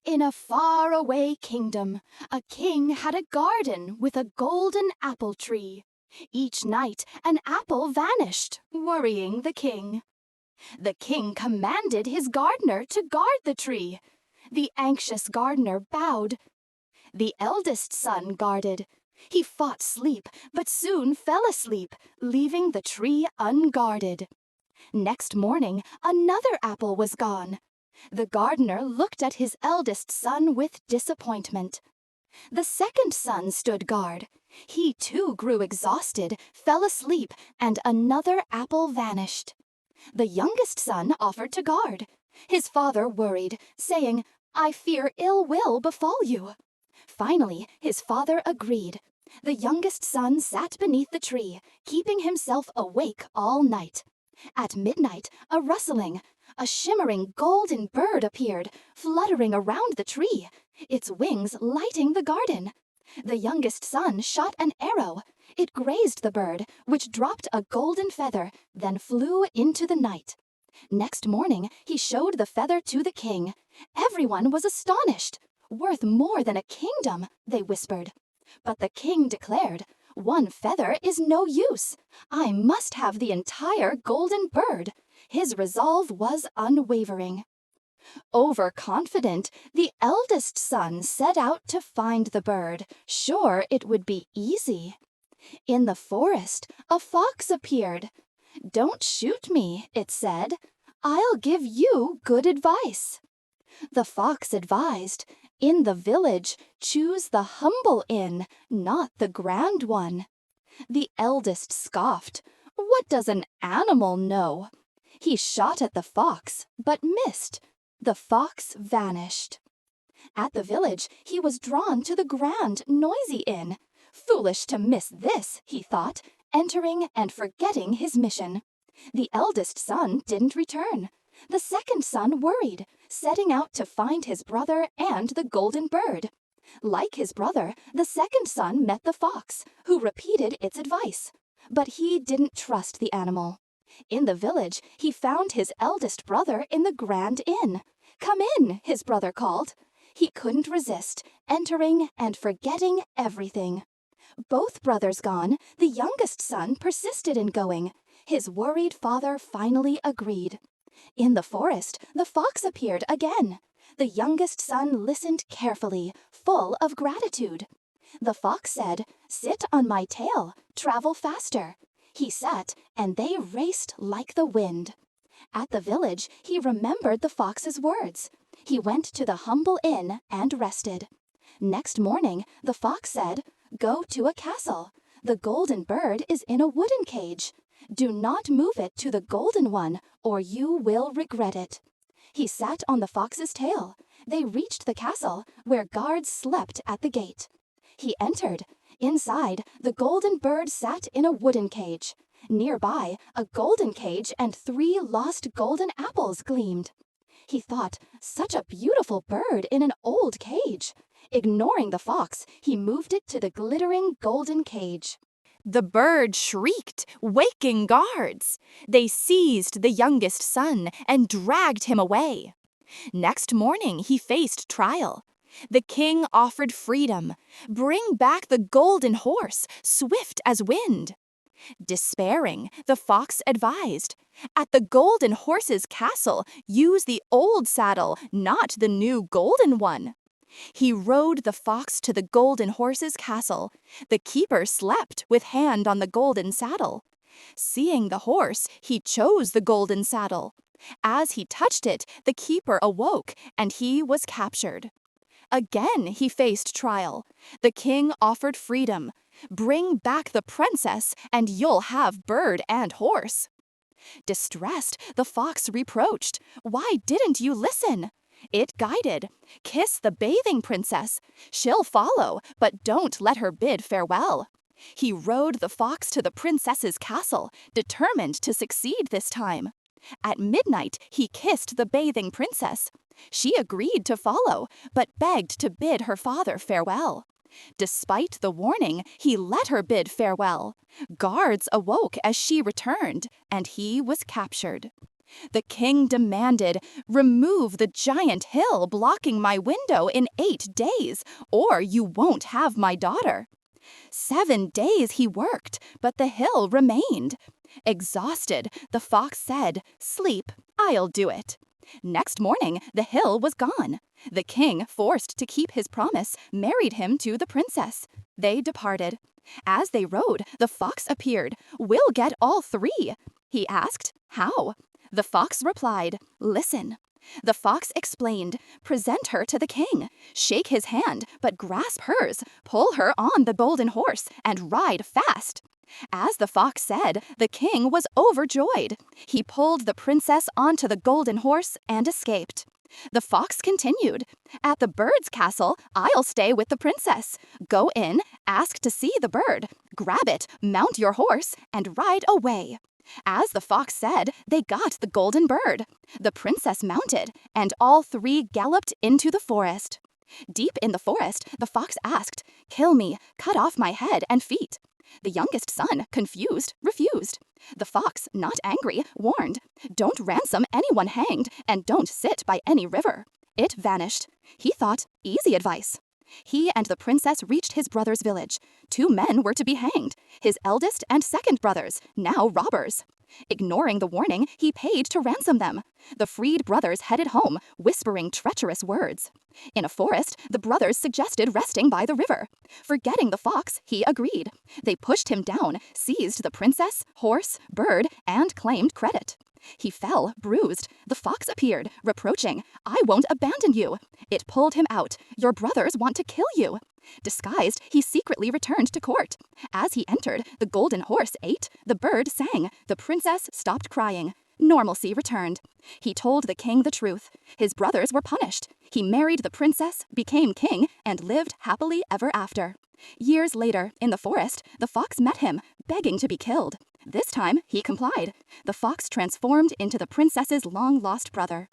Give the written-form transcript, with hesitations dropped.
In a far-away kingdom, a king had a garden with a golden apple tree. Each night, an apple vanished, worrying the king. The king commanded his gardener to guard the tree. The anxious gardener bowed. The eldest son guarded. He fought sleep, but soon fell asleep, leaving the tree unguarded. Next morning, another apple was gone. The gardener looked at his eldest son with disappointment. The second son stood guard. He too grew exhausted, fell asleep, and another apple vanished. The youngest son offered to guard. His father worried, saying, "I fear ill will befall you." Finally, his father agreed. The youngest son sat beneath the tree, keeping himself awake all night. At midnight, a rustling, a shimmering golden bird appeared, fluttering around the tree, its wings lighting the garden. The youngest son shot an arrow. It grazed the bird, which dropped a golden feather, then flew into the night. Next morning, he showed the feather to the king. Everyone was astonished. "Worth more than a kingdom," they whispered. But the king declared, "One feather is no use. I must have the entire golden bird." His resolve was unwavering. Overconfident, the eldest son set out to find the bird, sure it would be easy. In the forest, a fox appeared. "Don't shoot me," it said. "I'll give you good advice." The fox advised, "In the village, choose the humble inn, not the grand one." The eldest scoffed, "What does an animal know?" He shot at the fox, but missed. The fox vanished. At the village, he was drawn to the grand, noisy inn. Foolish to miss this, he thought, entering and forgetting his mission. The eldest son didn't return. The second son worried, setting out to find his brother and the golden bird. Like his brother, the second son met the fox, who repeated its advice. But he didn't trust the animal. In the village, he found his eldest brother in the grand inn. "Come in," his brother called. He couldn't resist, entering and forgetting everything. Both brothers gone, the youngest son persisted in going. His worried father finally agreed. In the forest, the fox appeared again. The youngest son listened carefully, full of gratitude. The fox said, "Sit on my tail, travel faster." He sat, and they raced like the wind. At the village, he remembered the fox's words. He went to the humble inn and rested. Next morning, the fox said, "Go to a castle. The golden bird is in a wooden cage. Do not move it to the golden one, or you will regret it." He sat on the fox's tail. They reached the castle, where guards slept at the gate. He entered. Inside, the golden bird sat in a wooden cage. Nearby, a golden cage and 3 lost golden apples gleamed. He thought, such a beautiful bird in an old cage. Ignoring the fox, he moved it to the glittering golden cage. The bird shrieked, waking guards. They seized the youngest son and dragged him away. Next morning, he faced trial. The king offered freedom. "Bring back the golden horse, swift as wind." Despairing, the fox advised, "At the golden horse's castle, use the old saddle, not the new golden one." He rode the fox to the golden horse's castle. The keeper slept with hand on the golden saddle. Seeing the horse, he chose the golden saddle. As he touched it, the keeper awoke, and he was captured. Again he faced trial. The king offered freedom. "Bring back the princess, and you'll have bird and horse." Distressed, the fox reproached, "Why didn't you listen?" It guided, "Kiss the bathing princess. She'll follow, but don't let her bid farewell." He rode the fox to the princess's castle, determined to succeed this time. At midnight, he kissed the bathing princess. She agreed to follow, but begged to bid her father farewell. Despite the warning, he let her bid farewell. Guards awoke as she returned, and he was captured. The king demanded, "Remove the giant hill blocking my window in 8 days, or you won't have my daughter." 7 days he worked, but the hill remained. Exhausted, the fox said, "Sleep, I'll do it." Next morning, the hill was gone. The king, forced to keep his promise, married him to the princess. They departed. As they rode, the fox appeared. "We'll get all 3. He asked, "How?" The fox replied, "Listen." The fox explained, "Present her to the king. Shake his hand, but grasp hers. Pull her on the golden horse and ride fast." As the fox said, the king was overjoyed. He pulled the princess onto the golden horse and escaped. The fox continued, "At the bird's castle, I'll stay with the princess. Go in, ask to see the bird, grab it, mount your horse, and ride away." As the fox said, they got the golden bird. The princess mounted, and all 3 galloped into the forest. Deep in the forest, the fox asked, "Kill me, cut off my head and feet." The youngest son, confused, refused. The fox, not angry, warned, "Don't ransom anyone hanged, and don't sit by any river." It vanished. He thought, easy advice. He and the princess reached his brother's village. 2 men were to be hanged, his eldest and second brothers, now robbers. Ignoring the warning, he paid to ransom them. The freed brothers headed home, whispering treacherous words. In a forest, the brothers suggested resting by the river. Forgetting the fox, he agreed. They pushed him down, seized the princess, horse, bird, and claimed credit. He fell, bruised. The fox appeared, reproaching, "I won't abandon you." It pulled him out. "Your brothers want to kill you." Disguised, he secretly returned to court. As he entered, the golden horse ate, the bird sang, the princess stopped crying. Normalcy returned. He told the king the truth. His brothers were punished. He married the princess, became king, and lived happily ever after. Years later, in the forest, the fox met him, begging to be killed. This time, he complied. The fox transformed into the princess's long-lost brother.